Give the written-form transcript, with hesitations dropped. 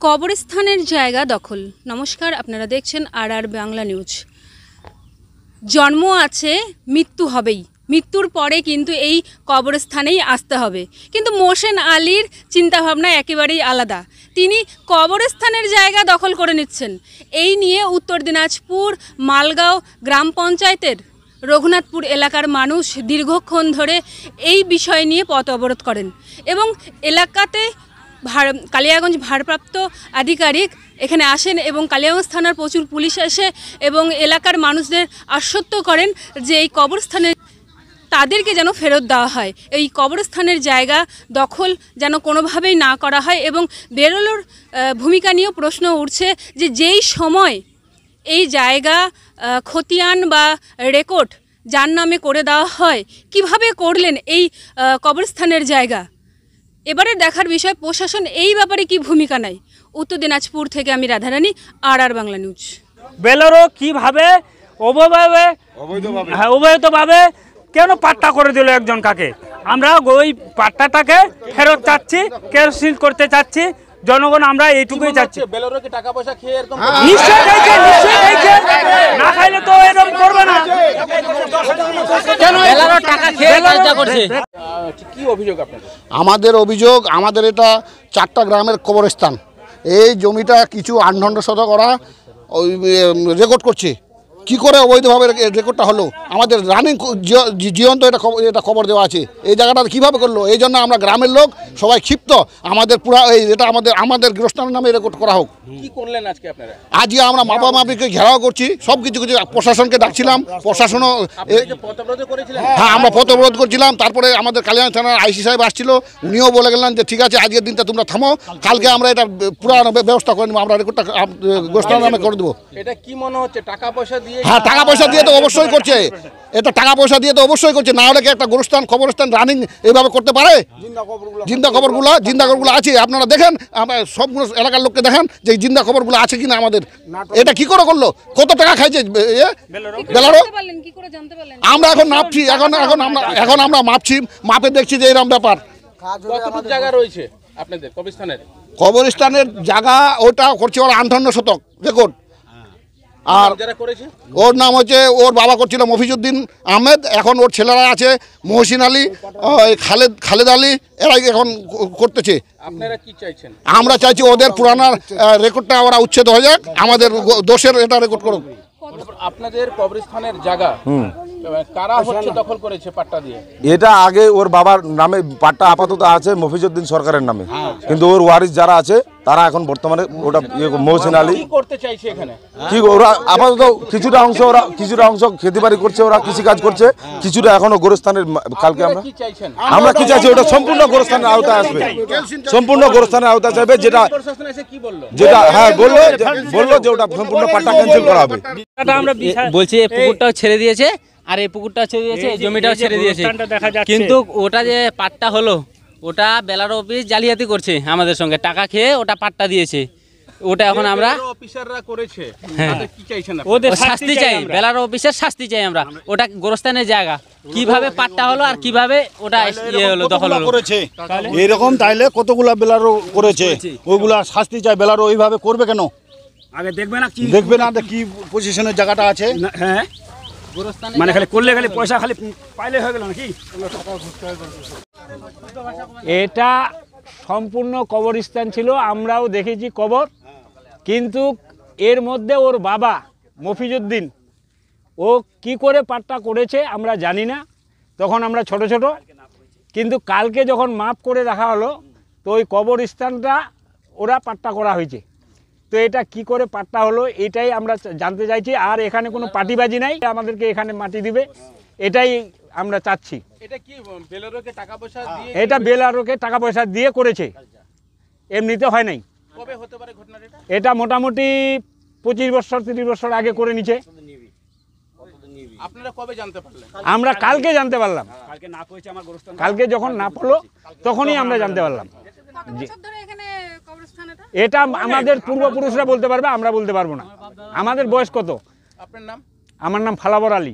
কবরস্থানের জায়গা দখল। নমস্কার, আপনারা দেখছেন আর বাংলা নিউজ। জন্ম আছে, মৃত্যু হবেই, মৃত্যুর পরে কিন্তু এই কবরস্থানেই আসতে হবে। কিন্তু মোহসেন আলীর চিন্তাভাবনা একেবারেই আলাদা। তিনি কবরস্থানের জায়গা দখল করে নিচ্ছেন। এই নিয়ে উত্তর দিনাজপুর মালগাঁও গ্রাম পঞ্চায়েতের রঘুনাথপুর এলাকার মানুষ দীর্ঘক্ষণ ধরে এই বিষয় নিয়ে পথ অবরোধ করেন এবং এলাকাতে কালিয়াগঞ্জ ভারপ্রাপ্ত আধিকারিক এখানে আসেন এবং কালিয়াগঞ্জ থানার প্রচুর পুলিশ আসে এবং এলাকার মানুষদের আশ্বস্ত করেন যে এই কবরস্থানে তাদেরকে যেন ফেরত দেওয়া হয়, এই কবরস্থানের জায়গা দখল যেন কোনোভাবেই না করা হয়। এবং বেরোলোর ভূমিকা নিয়েও প্রশ্ন উঠছে যে যেই সময় এই জায়গা খতিয়ান বা রেকর্ড যার নামে করে দেওয়া হয়, কিভাবে করলেন এই কবরস্থানের জায়গা। এবারে দেখার বিষয় প্রশাসন এই ব্যাপারে কি ভূমিকা নেয়। উত্তর দিনাজপুর থেকে আমি রাধারানী, আর বাংলা নিউজ। বেলারও কিভাবে অবৈধভাবে কেন পাট্টা করে দিল একজন কাকে, আমরা ওই পাট্টাটাকে ফেরত চাচ্ছি, ক্যান্সেল করতে চাচ্ছি। জনগণ আমরা এইটুকুই চাচ্ছি। টাকা পয়সা খেয়ে নিশ্চয়ই খাইছে, না খাইলে তো এরকম করবে না। কি অভিযোগ আপনাদের? আমাদের অভিযোগ, আমাদের এটা 4টা গ্রামের কবরস্থান। এই জমিটা কিছু আনধন্ডসত করা ওই রেকর্ড করছে। কি করে অবৈধভাবে রেকর্ডটা হলো? আমাদের রানিং জীবন্ত এটা খবর দেওয়া আছে। এই জায়গাটা কীভাবে করলো? এই জন্য আমরা গ্রামের লোক সবাই ক্ষিপ্ত। আমাদের পুরা এটা আমাদের গৃহস্থানের নামে রেকর্ড করা হোক। কি করলেন আজকে আপনারা? আজকে আমরা মাপামাপিকে ঘেরাও করছি, সব কিছু প্রশাসনকে ডাকছিলাম, প্রশাসনও হ্যাঁ আমরা পথ অবরোধ করছিলাম। তারপরে আমাদের কালিয়াগঞ্জ থানার আইসি সাহেব আসছিল, উনিও বলে গেলেন যে ঠিক আছে আজকের দিনটা তোমরা থামো, কালকে আমরা এটা পুরা ব্যবস্থা করে নেবো, আমরা রেকর্ডটা গৃহস্থানের নামে করে দেবো। এটা কি মনে হচ্ছে টাকা পয়সা দিয়ে? হ্যাঁ টাকা পয়সা দিয়ে তো অবশ্যই করছে, এটা টাকা পয়সা দিয়ে তো অবশ্যই করছে, না হলে কি একটা গোরস্থান কবরস্থান রানিং এইভাবে করতে পারে? জিন্দা খবরগুলো আছে, আপনারা দেখেন, সবগুলো এলাকার লোককে দেখান যে জিন্দা খবরগুলো আছে কিনা। আমাদের এটা কি করে করলো? কত টাকা খাইছে বেলারও? আমরা এখন মাপছি, এখন আমরা মাপছি, মাপে দেখছি যে এরকম ব্যাপার। কতটুকু জায়গা রয়েছে আপনাদের কবরস্থানের জায়গা? ওটা করছে ওরা 58 শতক রেকর্ড। আর ওর নাম হচ্ছে, ওর বাবা করছিল মফিজউদ্দিন আহমেদ, এখন ওর ছেলেরা আছে মোহসেন আলী, খালেদ আলী, এরাই এখন করতেছে। আপনারা কি চাইছেন? আমরা চাইছি ওদের পুরানা রেকর্ডটা ওরা উচ্ছেদ হয়ে যাক, আমাদের দোষের এটা রেকর্ড করুক। আপনাদের কবরস্থানের জায়গা কারা হচ্ছে দখল করেছে পাট্টা দিয়ে? এটা আগে ওর বাবার নামে পাট্টা আপাতত আছে মফিজউদ্দিন সরকারের নামে, কিন্তু ওর ওয়ারিস যারা আছে তারা এখন বর্তমানে ওটা মোহসেন আলী কি করতে চাইছে এখানে? কি ওরা আপাতত কিছুটা অংশ খেতিবাড়ি করছে, ওরা কৃষিকাজ করছে, কিছুটা এখনো গোরস্থানের। কালকে আমরা কি চাইছি ওটা সম্পূর্ণ গোরস্থানের আওতায় আসবে, সম্পূর্ণ গোরস্থানের আওতায় যাবে। যেটা হ্যাঁ বললো যে ওটা সম্পূর্ণ পাট্টা ক্যান্সেল করা হবে। আমরা বলছি এই পুকুরটাও ছেড়ে দিয়েছে, আর এই পুকুরটাও ছেড়ে দিয়েছে, এই জমিটাও ছেড়ে দিয়েছে, কিন্তু ওটা যে পাট্টা হলো ওটা বেলারো অফিস জালিয়াতি করছে, আমাদের সঙ্গে টাকা খেয়ে ওটা পাট্টা দিয়েছে। ওটা এখন আমরা অফিসাররা করেছে, কি চাইছেন? ওদের শাস্তি চাই, বেলারো অফিসের শাস্তি চাই আমরা। ওটা গোরস্থানের জায়গা, কিভাবে পাট্টা হলো আর কিভাবে ওটা ইয়ে হলো, দখল হলো করেছে এরকম, তাইলে কতগুলা বেলারো করেছে, ওইগুলা শাস্তি চাই। বেলারো ওইভাবে করবে কেন? আগে দেখবে না কি পজিশনের জায়গাটা আছে। হ্যাঁ মানে খালি করলে খালি পয়সা খালি পাইলে হয়ে গেল নাকি? এটা সম্পূর্ণ কবরস্থান ছিল, আমরাও দেখেছি কবর, কিন্তু এর মধ্যে ওর বাবা মফিজউদ্দিন ও কি করে পাট্টা করেছে আমরা জানি না, তখন আমরা ছোট, কিন্তু কালকে যখন মাপ করে রাখা হলো তো ওই কবরস্থানটা ওরা পাট্টা করা হয়েছে। তো এটা কি করে পাট্টা হলো এটাই আমরা জানতে চাইছি। আর এখানে কোনো পাটিবাজি নাই, আমাদেরকে এখানে মাটি দিবে, এটাই আমরা চাচ্ছি। এটা কি বেলারোকে টাকা পয়সা দিয়ে? এটা বেলারোকে টাকা পয়সা দিয়ে করেছে, এমনিতে হয় নাই। কবে হতে পারে ঘটনাটা? এটা মোটামুটি 25 বছর 30 বছর আগে করে নিছে। আপনারা কবে জানতে পারলেন? আমরা কালকে জানতে পারলাম, কালকে যখন না পড়লো তখনই আমরা জানতে পারলাম। এটা আমাদের পূর্বপুরুষরা বলতে পারবে, আমরা বলতে পারবো না। আমাদের বয়স কত? আপনার নাম? আমার নাম ফালাবর আলী।